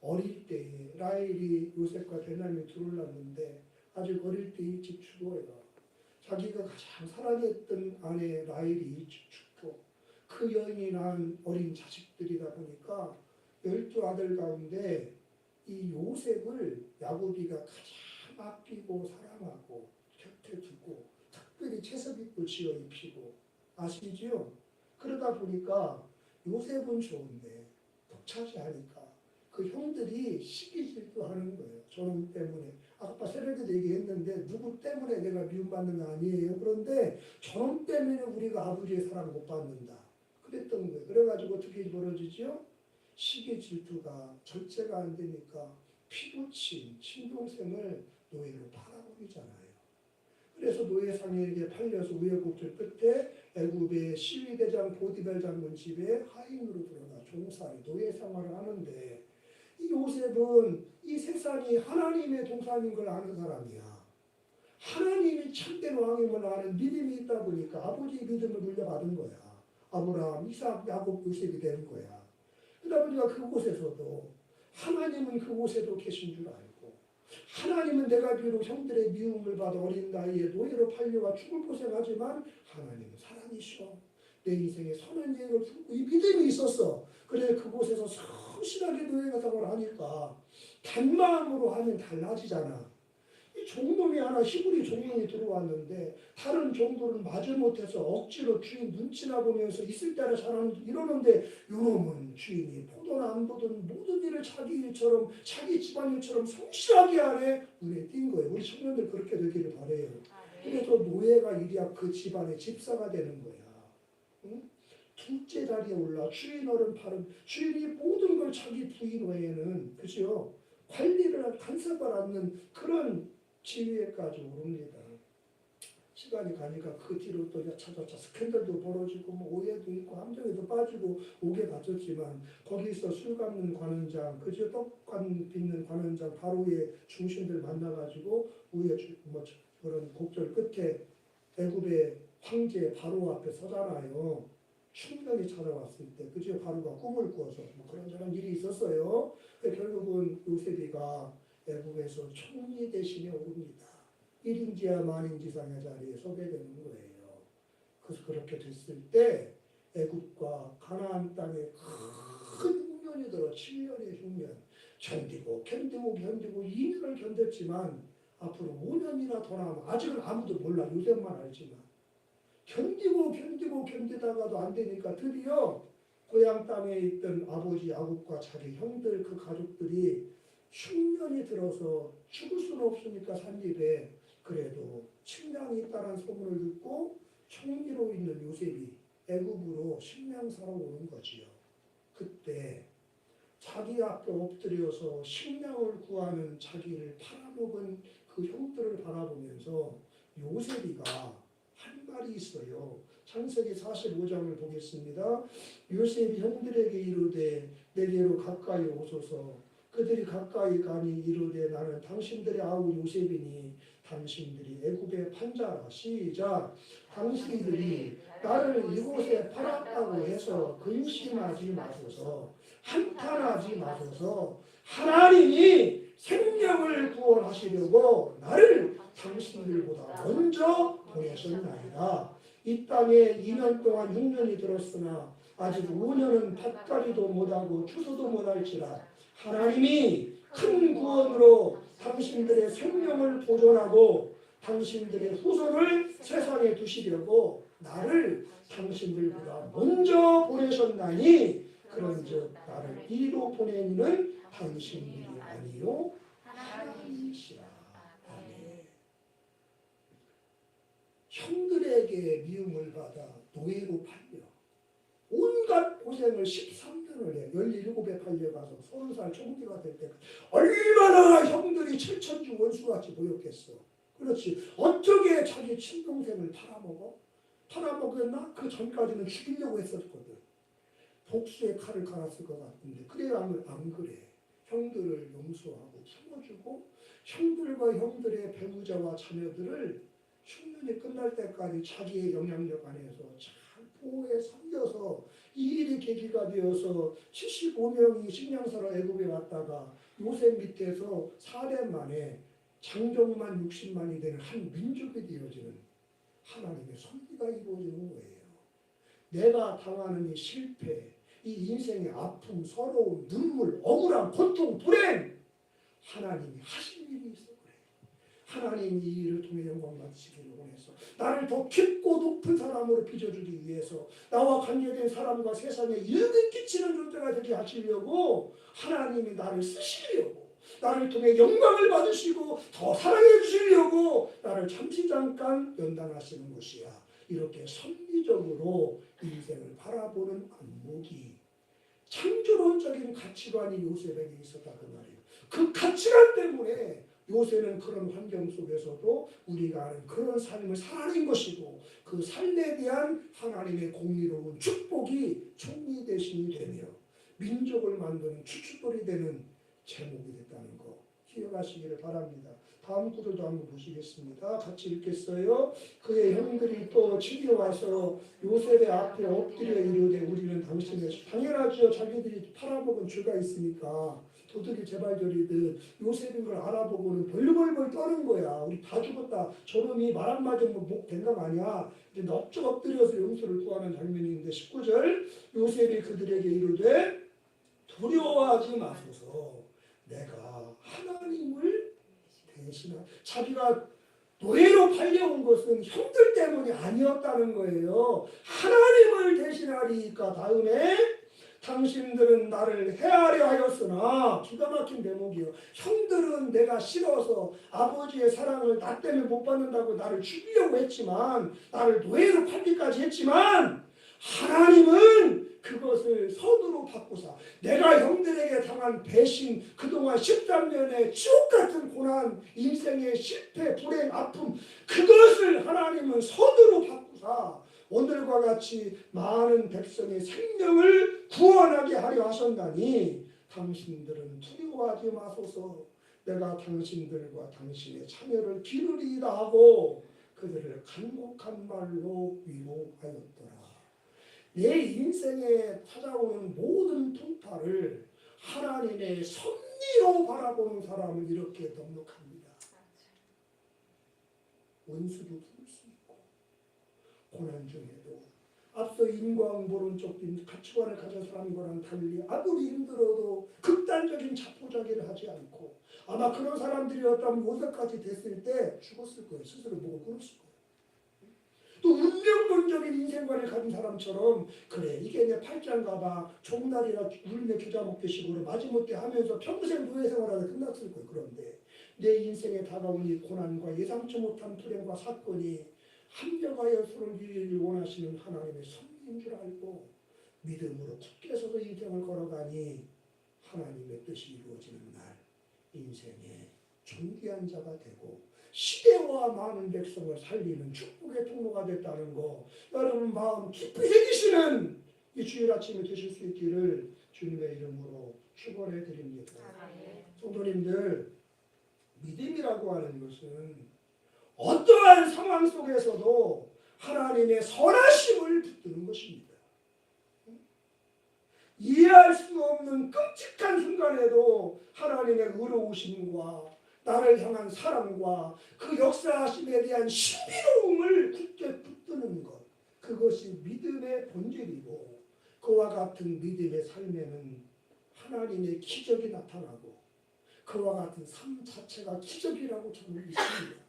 어릴 때에 라헬이 요셉과 대남이 둘을 낳는데 아직 어릴 때 일찍 죽어요. 자기가 가장 사랑했던 아내 라헬이 일찍 죽고 그 여인이 낳은 어린 자식들이다 보니까 12아들 가운데 이 요셉을 야곱이가 가장 아끼고 사랑하고 곁에 두고 특별히 채석입고 지어 입히고 아시죠? 그러다 보니까 요셉은 좋은데 독차지하니까 그 형들이 시기 질투하는 거예요. 저놈 때문에. 아까 새벽에도 얘기했는데 누구 때문에 내가 미움받는 거 아니에요. 그런데 저놈 때문에 우리가 아버지의 사랑 못 받는다. 그랬던 거예요. 그래가지고 어떻게 벌어지죠? 시기 질투가 절제가 안 되니까 피부친 친동생을 노예로 팔아버리잖아요. 그래서 노예상에게 팔려서 우여곡절 끝에 애굽의 시위대장 보디벨 장군 집에 하인으로 들어가 종살이 노예 생활을 하는데 이 요셉은 이 세상이 하나님의 동산인 걸 아는 사람이야. 하나님이 참된 왕임을 아는 믿음이 있다 보니까 아버지의 믿음을 물려받은 거야. 아브라함, 이삭, 야곱, 요셉이 되는 거야. 그러다 보니까 그곳에서도 하나님은 그곳에도 계신 줄 알고, 하나님은 내가 비록 형들의 미움을 받아 어린 나이에 노예로 팔려와 죽을 고생하지만 하나님은 살아계셔. 내 인생에 선한 예를 품고 이 믿음이 있었어. 그래 그곳에서 성실하게 노예 생활을 하니까 단마음으로 하면 달라지잖아. 이 종놈이 하나 히브리 종놈이 들어왔는데 다른 종들은 마지못해서 억지로 주인 눈치나 보면서 있을 때나 잘하는 이러는데 요놈은 주인이 포도나 안 보든 모든 일을 자기 일처럼 자기 집안일처럼 성실하게 하네. 눈에 띈 거예요. 우리 청년들 그렇게 되기를 바래요. 그래서 노예가 이리야 그 집안의 집사가 되는 거야. 응? 둘째 자리에 올라 주인 어른 팔은 주인이 모든 걸 자기 부인 외에는 그죠? 관리를 간섭을 않는 그런 지위에까지 오릅니다. 시간이 가니까 그 뒤로 또 차차차 스캔들도 벌어지고 뭐 오해도 있고 함정에도 빠지고 옥에 갇혔지만 거기서 술 갚는 관원장 그저 떡간 빚는 관원장 바로의 중심들 만나가지고 우에 뭐 그런 곡절 끝에 애굽의 황제 바로 앞에 서잖아요. 충격이 찾아왔을 때 그저 바로가 꿈을 꾸어서 뭐 그런저런 일이 있었어요. 결국은 요셉이가 애굽에서 총리 대신에 오릅니다. 1인지와 만인지상의 자리에 서게 되는 거예요. 그래서 그렇게 됐을 때 애굽과 가나안 땅에 큰 흉년이 들어 7년의 흉년 견디고 2년을 견뎠지만 앞으로 5년이나 더 나면 아직은 아무도 몰라. 요셉만 알지만 견디다가도 안 되니까 드디어 고향 땅에 있던 아버지 야곱과 자기 형들 그 가족들이 흉년이 들어서 죽을 수는 없으니까 산입에 그래도 식량이 있다는 소문을 듣고 총리로 있는 요셉이 애굽으로 식량 사러 오는 거지요. 그때 자기 앞에 엎드려서 식량을 구하는 자기를 팔아먹은 그 형들을 바라보면서 요셉이가 한 말이 있어요. 창세기 45장을 보겠습니다. 요셉이 형들에게 이르되 내게로 가까이 오소서. 그들이 가까이 가니 이르되 나는 당신들의 아우 요셉이니 당신들이 애굽의 판자라. 시작. 당신들이 나를 이곳에 팔았다고 해서 근심하지 마소서. 한탄하지 마소서. 하나님이 생명을 구원하시려고 나를 당신들보다 먼저 보내셨나이다. 이 땅에 2년 동안 6년이 들었으나 아직 5년은 밭갈이도 못하고 추수도 못할지라 하나님이 큰 구원으로 당신들의 생명을 보존하고 당신들의 후손을 세상에 두시려고 나를 당신들보다 먼저 보내셨나니 그런즉 나를 이로 보내는 당신들이 아니요 하나님이시라. 아멘. 형들에게 미움을 받아 노예로 팔려 온갖 고생을 13년을 해. 17에 팔려가서 30살 총리가 될 때 얼마나 형들이 7천주 원수같이 모였겠어. 그렇지. 어떻게 자기 친동생을 팔아먹어? 팔아먹었나? 그 전까지는 죽이려고 했었거든. 복수의 칼을 갈았을 것 같은데 그래야 안 그래. 형들을 용서하고 품어주고 형들과 형들의 배우자와 자녀들을 흉년이 끝날 때까지 자기의 영향력 안에서 잘 보호해 섬겨서 이 일이 계기가 되어서 75명이 식량사로 애굽에 왔다가 요셉 밑에서 4년 만에 장정만 60만이 되는 한 민족이 되어지는 하나님의 섭리가 이루어지는 거예요. 내가 당하는 이 실패, 이 인생의 아픔, 서러움, 눈물, 억울함, 고통, 불행 하나님이 하신 일이 있어 그래. 하나님이 이 일을 통해 영광 받으시기를 원해서 나를 더 깊고 높은 사람으로 빚어주기 위해서 나와 관계된 사람과 세상에 이익을 끼치는 존재가 되게 하시려고 하나님이 나를 쓰시려고 나를 통해 영광을 받으시고 더 사랑해 주시려고 나를 잠시 잠깐 연단하시는 것이야. 이렇게 섭리적으로 인생을 바라보는 안목이 창조론적인 가치관이 요셉에게 있었다 그 말이에요. 그 가치관 때문에 요셉은 그런 환경 속에서도 우리가 아는 그런 삶을 살아낸 것이고 그 삶에 대한 하나님의 공의로운 축복이 총리 대신이 되며 민족을 만드는 추춧돌이 되는 제목이 됐다는 거 기억하시기를 바랍니다. 다음 구절도 한번 보시겠습니다. 같이 읽겠어요. 그의 형들이 또 치려와서 요셉의 앞에 엎드려 이르되 우리는 당신의 당연하죠. 자기들이 팔아먹은 죄가 있으니까 도둑이 제발저리듯 요셉인 걸 알아보고는 벌벌벌 떠는 거야. 우리 다 죽었다. 저놈이 말 한마디면 목 된감 아니야. 이제 넙죽 엎드려서 용서를 구하는 장면인데 19절 요셉이 그들에게 이르되 두려워하지 마소서. 내가 하나님을 대신하 자기가 노예로 팔려온 것은 형들 때문이 아니었다는 거예요. 하나님을 대신하리까 다음에 당신들은 나를 해하려 하였으나 기가 막힌 대목이요. 형들은 내가 싫어서 아버지의 사랑을 나 때문에 못 받는다고 나를 죽이려고 했지만 나를 노예로 팔기까지 했지만 하나님은 그것을 선으로 바꾸사 내가 형들에게 당한 배신 그동안 13년의 지옥같은 고난 인생의 실패 불행 아픔 그것을 하나님은 선으로 바꾸사 오늘과 같이 많은 백성의 생명을 구원하게 하려 하셨나니 당신들은 두려워하지 마소서 내가 당신들과 당신의 자녀를 기르리이다 하고 그들을 간곡한 말로 위로하였더라. 내 인생에 찾아오는 모든 풍파를 하나님의 섭리로 바라보는 사람은 이렇게 넉넉합니다. 원수도 부를 수 있고 고난 중에도 앞서 인과응보론 쫓긴 가치관을 가진 사람과는 달리 아무리 힘들어도 극단적인 자포자기를 하지 않고 아마 그런 사람들이었다면 모세까지 됐을 때 죽었을 거예요. 스스로 목을 끊었을 거예요. 또 운명론적인 인생관을 가진 사람처럼 그래 이게 내 팔짱가 봐 종날이라 울며 겨자 먹기식으로 마지못해 하면서 평생 노예 생활하다 끝났을 거예요. 그런데 내 인생에 다가온 이 고난과 예상치 못한 불행과 사건이 합력하여 서로 이루기를 원하시는 하나님의 섭리인 줄 알고 믿음으로 굳게 서서 인생을 걸어가니 하나님의 뜻이 이루어지는 날 인생의 존귀한 자가 되고 시대와 많은 백성을 살리는 축복의 통로가 됐다는 거 여러분 마음 깊이 새기시는 이 주일 아침에 되실 수 있기를 주님의 이름으로 축원해 드립니다. 성도님들 믿음이라고 하는 것은 어떠한 상황 속에서도 하나님의 선하심을 붙드는 것입니다. 이해할 수 없는 끔찍한 순간에도 하나님의 의로우심과 나를 향한 사랑과 그 역사하심에 대한 신비로움을 굳게 붙드는 것 그것이 믿음의 본질이고 그와 같은 믿음의 삶에는 하나님의 기적이 나타나고 그와 같은 삶 자체가 기적이라고 저는 믿습니다.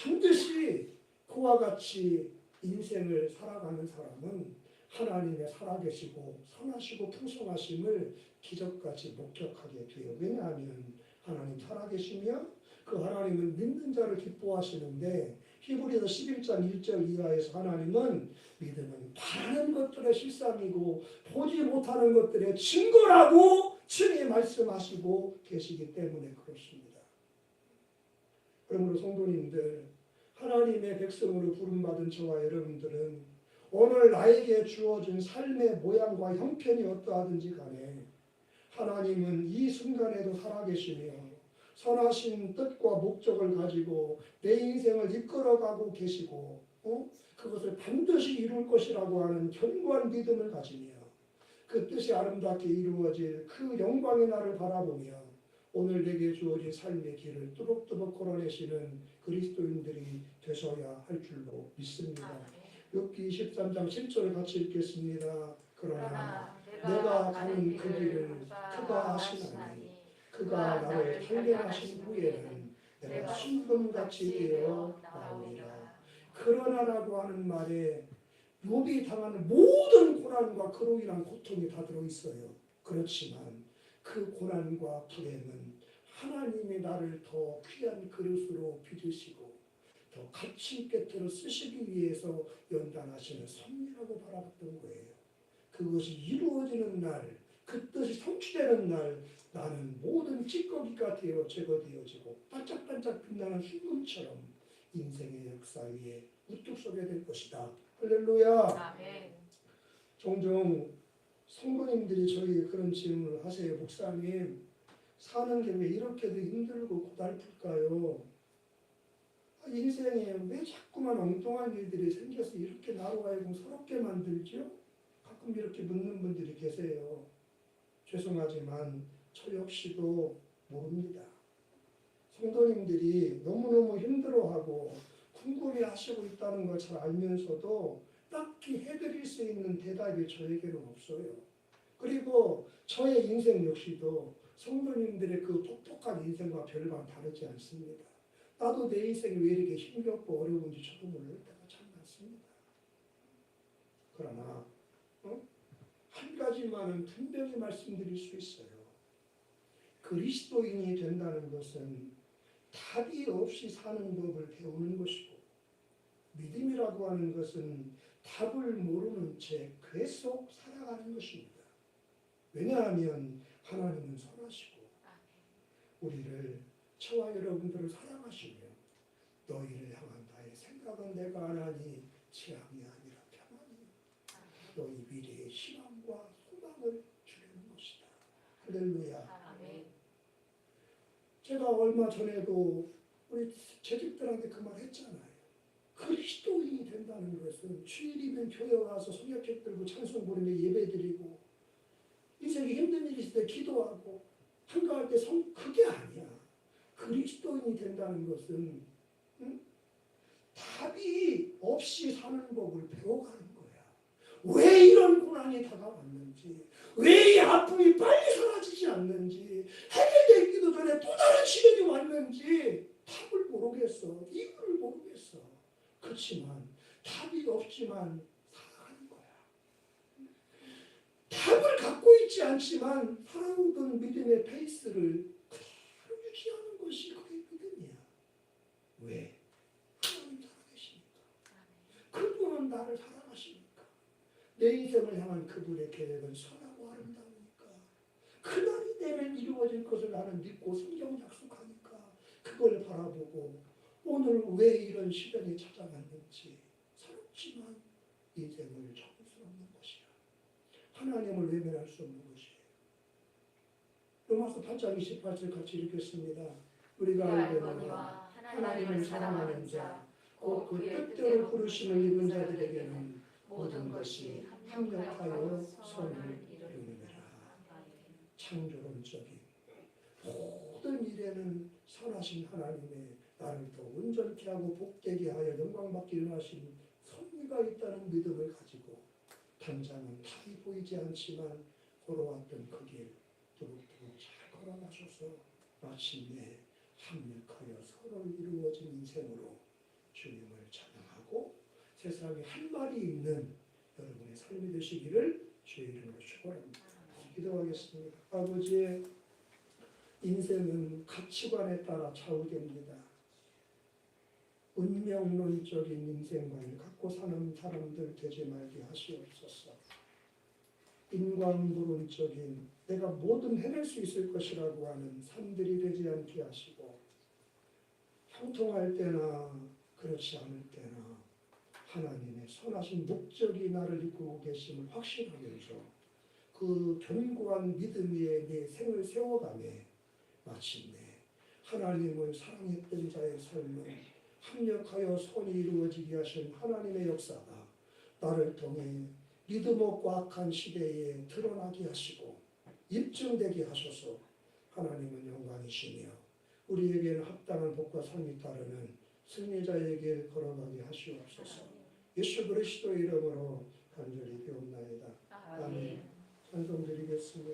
반드시 그와 같이 인생을 살아가는 사람은 하나님의 살아계시고 선하시고 풍성하심을 기적같이 목격하게 돼요. 왜냐하면 하나님 살아계시며 그 하나님은 믿는 자를 기뻐하시는데 히브리서 11장 1절 이하에서 하나님은 믿음은 바라는 것들의 실상이고 보지 못하는 것들의 증거라고 친히 말씀하시고 계시기 때문에 그렇습니다. 그러므로 성도님들 하나님의 백성으로 부름받은 저와 여러분들은 오늘 나에게 주어진 삶의 모양과 형편이 어떠하든지 간에 하나님은 이 순간에도 살아계시며 선하신 뜻과 목적을 가지고 내 인생을 이끌어가고 계시고 그것을 반드시 이룰 것이라고 하는 견고한 믿음을 가지며 그 뜻이 아름답게 이루어질 그 영광의 날을 바라보며 오늘 내게 주어진 삶의 길을 뚜벅뚜벅 걸어내시는 그리스도인들이 되셔야 할 줄로 믿습니다. 욥기 23장 7절을 같이 읽겠습니다. 그러나 내가 가는 그 길을 그가 아시나니 그가 나를 탄련하신 후에는 내가 순금같이 되어 나오리라. 그러나라고 하는 말에 욥이 당하는 모든 고난과 그로 인한 고통이 다 들어있어요. 그렇지만 그 고난과 불행은 하나님이 나를 더 귀한 그릇으로 빚으시고 더 가치 있게 들어 쓰시기 위해서 연단하시는 섭리라고 바라봤던 거예요. 그것이 이루어지는 날, 그 뜻이 성취되는 날 나는 모든 찌꺼기가 되어 제거되어지고 반짝반짝 빛나는 순금처럼 인생의 역사 위에 우뚝 서게 될 것이다. 할렐루야. 아멘. 종종 성도님들이 저에게 그런 질문을 하세요. 목사님, 사는 게 왜 이렇게도 힘들고 고달플까요? 인생에 왜 자꾸만 엉뚱한 일들이 생겨서 이렇게 나로 하여금 서럽게 만들죠? 가끔 이렇게 묻는 분들이 계세요. 죄송하지만 저 역시도 모릅니다. 성도님들이 너무너무 힘들어하고 궁금해하시고 있다는 걸 잘 알면서도 딱히 해드릴 수 있는 대답이 저에게는 없어요. 그리고 저의 인생 역시도 성도님들의 그 폭폭한 인생과 별반 다르지 않습니다. 나도 내 인생이 왜 이렇게 힘겹고 어려운지 저도 모를 때가 참 많습니다. 그러나 한 가지만은 분명히 말씀드릴 수 있어요. 그리스도인이 된다는 것은 답이 없이 사는 법을 배우는 것이고, 믿음이라고 하는 것은 답을 모르는 채 계속 살아가는 것입니다. 왜냐하면 하나님은 선하시고 우리를, 저와 여러분들을 사랑하시며 너희를 향한 나의 생각은 내가 하나니 재앙이 아니라 평안이 너희 미래의 희망과 소망을 주려는 것이다. 할렐루야. 제가 얼마 전에도 우리 재직들한테 그 말 했잖아요. 그리스도인이 된다는 것은 주일이면 교회 와서 성역책 들고 찬송 부르며 예배 드리고 인생에 힘든 일이 있을 때 기도하고 한가할 때 그게 아니야. 그리스도인이 된다는 것은 답이 없이 사는 법을 배워가는 거야. 왜 이런 고난이 다가왔는지, 왜 이 아픔이 빨리 사라지지 않는지, 해결되기도 전에 또 다른 시련이 왔는지 답을 모르겠어. 이유를 모르겠어. 그렇지만 답이 없지만 살아가는 거야. 답을 갖고 있지 않지만 살아오던 믿음의 페이스를 그대로 유지하는 것이 그게 믿음이야. 왜? 하나님 살아계시니까. 그분은 나를 사랑하시니까. 내 인생을 향한 그분의 계획은 선하고 아름다우니까. 그날이 되면 이루어질 것을 나는 믿고 성경 약속하니까 그걸 바라보고 오늘 왜 이런 시련이 찾아왔는지 서럽지만 인생을 접을 수 없는 것이야. 하나님을 외면할 수 없는 것이에요. 로마서 8장 28절 같이 읽겠습니다. 우리가 알거니와 하나님을 사랑하는 자, 곧 그 뜻대로 부르심을 입은 자들에게는 모든 것이 합력하여 선을 이루느니라. 창조론적인 모든 일에는 선하신 하나님의 나를 더 온전케 하고 복되게 하여 영광받기를 하신 섭리가 있다는 믿음을 가지고 당장은 답이 보이지 않지만 걸어왔던 그 길 두룩두룩 잘 걸어가셔서 마침내 합력하여 서로 이루어진 인생으로 주님을 찬양하고 세상에 할 말이 있는 여러분의 삶이 되시기를 주의 이름으로 축원합니다. 기도하겠습니다. 아버지의 인생은 가치관에 따라 좌우됩니다. 운명론적인 인생관을 갖고 사는 사람들 되지 말게 하시옵소서. 인광불운적인 내가 뭐든 해낼 수 있을 것이라고 하는 삶들이 되지 않게 하시고 형통할 때나 그렇지 않을 때나 하나님의 선하신 목적이 나를 이끌고 계심을 확신하면서 그 견고한 믿음 위에 내 생을 세워가매 마침내 하나님을 사랑했던 자의 삶을 합력하여 선이 이루어지게 하신 하나님의 역사가 나를 통해 믿음 없고 악한 시대에 드러나게 하시고 입증되게 하셔서 하나님은 영광이시며 우리에게는 합당한 복과 상이 따르는 승리자의 길 걸어가게 하시옵소서. 예수 그리스도의 이름으로 간절히 비옵나이다. 아멘. 찬송 드리겠습니다.